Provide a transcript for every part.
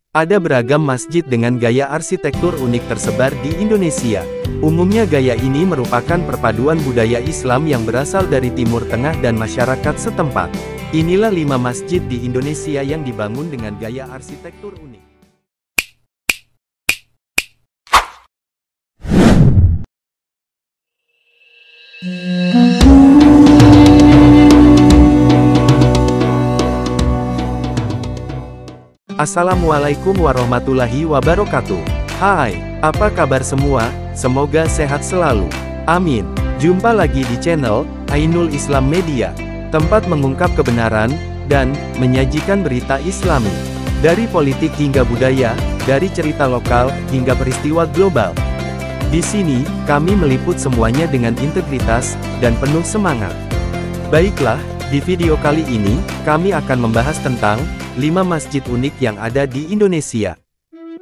Ada beragam masjid dengan gaya arsitektur unik tersebar di Indonesia. Umumnya gaya ini merupakan perpaduan budaya Islam yang berasal dari Timur Tengah dan masyarakat setempat. Inilah 5 masjid di Indonesia yang dibangun dengan gaya arsitektur unik. Assalamualaikum warahmatullahi wabarakatuh. Hai, apa kabar semua? Semoga sehat selalu. Amin. Jumpa lagi di channel Ainul Islam Media, tempat mengungkap kebenaran dan menyajikan berita Islami. Dari politik hingga budaya, dari cerita lokal hingga peristiwa global. Di sini, kami meliput semuanya dengan integritas dan penuh semangat. Baiklah, di video kali ini, kami akan membahas tentang 5 masjid unik yang ada di Indonesia.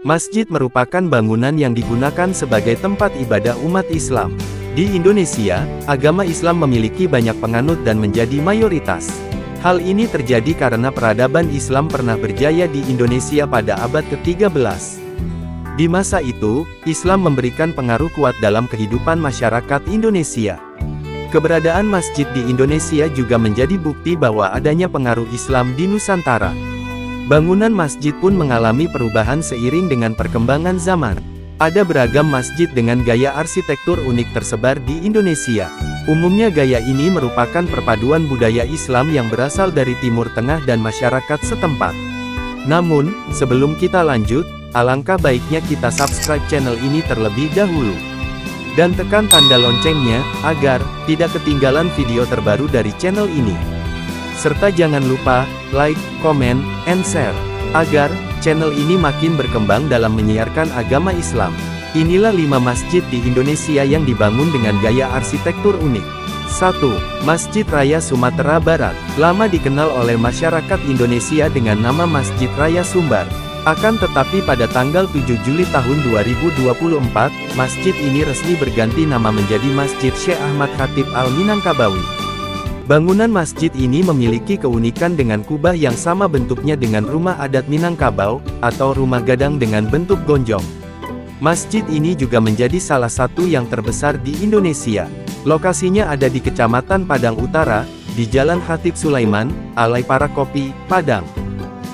Masjid merupakan bangunan yang digunakan sebagai tempat ibadah umat Islam. Di Indonesia, agama Islam memiliki banyak penganut dan menjadi mayoritas. Hal ini terjadi karena peradaban Islam pernah berjaya di Indonesia pada abad ke-13. Di masa itu, Islam memberikan pengaruh kuat dalam kehidupan masyarakat Indonesia. Keberadaan masjid di Indonesia juga menjadi bukti bahwa adanya pengaruh Islam di Nusantara. Bangunan masjid pun mengalami perubahan seiring dengan perkembangan zaman. Ada beragam masjid dengan gaya arsitektur unik tersebar di Indonesia. Umumnya gaya ini merupakan perpaduan budaya Islam yang berasal dari Timur Tengah dan masyarakat setempat. Namun, sebelum kita lanjut, alangkah baiknya kita subscribe channel ini terlebih dahulu. Dan tekan tanda loncengnya, agar tidak ketinggalan video terbaru dari channel ini. Serta jangan lupa, like, comment, and share, agar channel ini makin berkembang dalam menyiarkan agama Islam. Inilah 5 masjid di Indonesia yang dibangun dengan gaya arsitektur unik. 1. Masjid Raya Sumatera Barat. Lama dikenal oleh masyarakat Indonesia dengan nama Masjid Raya Sumbar. Akan tetapi pada tanggal 7 Juli tahun 2024, masjid ini resmi berganti nama menjadi Masjid Syekh Ahmad Khatib Al-Minangkabawi. Bangunan masjid ini memiliki keunikan dengan kubah yang sama bentuknya dengan rumah adat Minangkabau, atau rumah gadang dengan bentuk gonjong. Masjid ini juga menjadi salah satu yang terbesar di Indonesia. Lokasinya ada di Kecamatan Padang Utara, di Jalan Khatib Sulaiman, Alai Parakopi, Padang.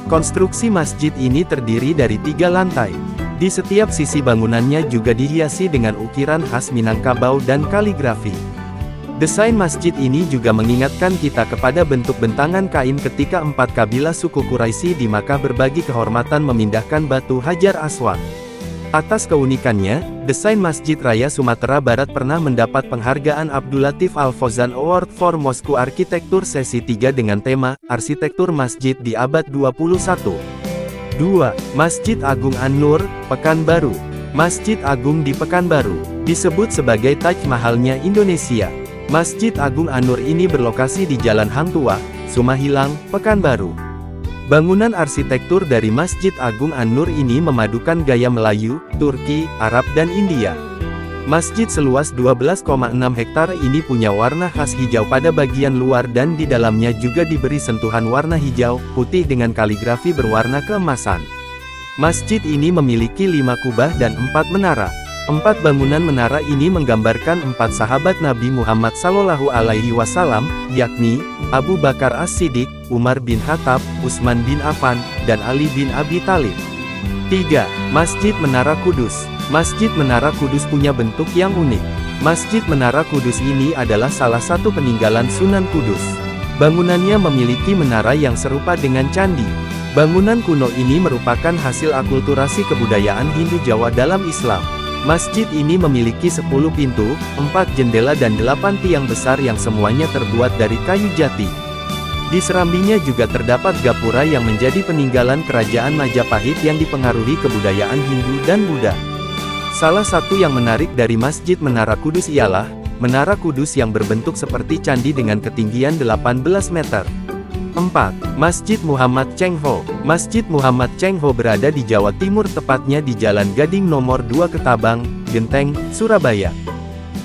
Konstruksi masjid ini terdiri dari 3 lantai. Di setiap sisi bangunannya juga dihiasi dengan ukiran khas Minangkabau dan kaligrafi. Desain masjid ini juga mengingatkan kita kepada bentuk bentangan kain ketika 4 kabilah suku Quraisy di Makkah berbagi kehormatan memindahkan batu Hajar Aswad. Atas keunikannya, desain Masjid Raya Sumatera Barat pernah mendapat penghargaan Abdul Latif Al-Fawzan Award for Moscow Architecture sesi 3 dengan tema, Arsitektur Masjid di Abad 21. 2. Masjid Agung An-Nur, Pekanbaru. Masjid Agung di Pekanbaru, disebut sebagai Taj Mahalnya Indonesia. Masjid Agung An-Nur ini berlokasi di Jalan Hang Tuah, Sumahilang, Pekanbaru. Bangunan arsitektur dari Masjid Agung An-Nur ini memadukan gaya Melayu, Turki, Arab dan India. Masjid seluas 12,6 hektar ini punya warna khas hijau pada bagian luar dan di dalamnya juga diberi sentuhan warna hijau, putih dengan kaligrafi berwarna keemasan. Masjid ini memiliki 5 kubah dan 4 menara. 4 bangunan menara ini menggambarkan 4 sahabat Nabi Muhammad SAW, yakni Abu Bakar As-Siddiq, Umar bin Khattab, Utsman bin Affan, dan Ali bin Abi Thalib. 3. Masjid Menara Kudus. Masjid Menara Kudus punya bentuk yang unik. Masjid Menara Kudus ini adalah salah satu peninggalan Sunan Kudus. Bangunannya memiliki menara yang serupa dengan candi. Bangunan kuno ini merupakan hasil akulturasi kebudayaan Hindu Jawa dalam Islam. Masjid ini memiliki 10 pintu, 4 jendela dan 8 tiang besar yang semuanya terbuat dari kayu jati. Di serambinya juga terdapat gapura yang menjadi peninggalan kerajaan Majapahit yang dipengaruhi kebudayaan Hindu dan Buddha. Salah satu yang menarik dari Masjid Menara Kudus ialah, Menara Kudus yang berbentuk seperti candi dengan ketinggian 18 meter. 4. Masjid Muhammad Cheng Ho. Masjid Muhammad Cheng Ho berada di Jawa Timur, tepatnya di Jalan Gading nomor 2 Ketabang, Genteng, Surabaya.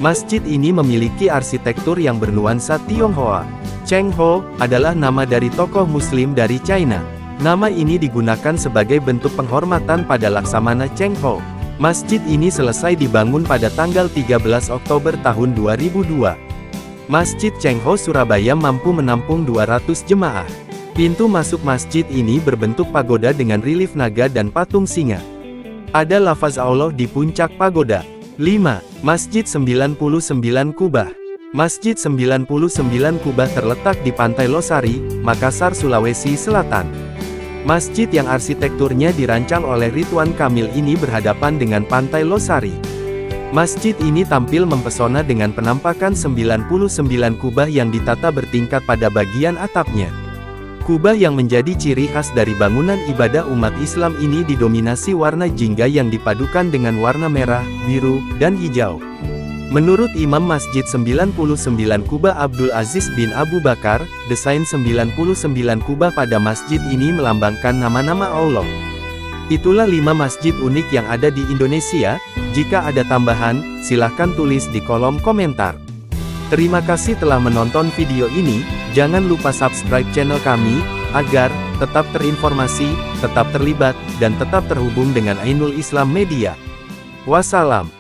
Masjid ini memiliki arsitektur yang bernuansa Tionghoa. Cheng Ho adalah nama dari tokoh Muslim dari China. Nama ini digunakan sebagai bentuk penghormatan pada Laksamana Cheng Ho. Masjid ini selesai dibangun pada tanggal 13 Oktober tahun 2002. Masjid Cheng Ho Surabaya mampu menampung 200 jemaah. Pintu masuk masjid ini berbentuk pagoda dengan relief naga dan patung singa. Ada lafaz Allah di puncak pagoda. 5. Masjid 99 Kubah. Masjid 99 Kubah terletak di Pantai Losari, Makassar, Sulawesi Selatan. Masjid yang arsitekturnya dirancang oleh Ridwan Kamil ini berhadapan dengan Pantai Losari. Masjid ini tampil mempesona dengan penampakan 99 kubah yang ditata bertingkat pada bagian atapnya. Kubah yang menjadi ciri khas dari bangunan ibadah umat Islam ini didominasi warna jingga yang dipadukan dengan warna merah, biru, dan hijau. Menurut Imam Masjid 99 Kubah Abdul Aziz bin Abu Bakar, desain 99 kubah pada masjid ini melambangkan nama-nama Allah. Itulah 5 masjid unik yang ada di Indonesia. Jika ada tambahan, silahkan tulis di kolom komentar. Terima kasih telah menonton video ini. Jangan lupa subscribe channel kami, agar tetap terinformasi, tetap terlibat, dan tetap terhubung dengan Ainul Islam Media. Wassalam.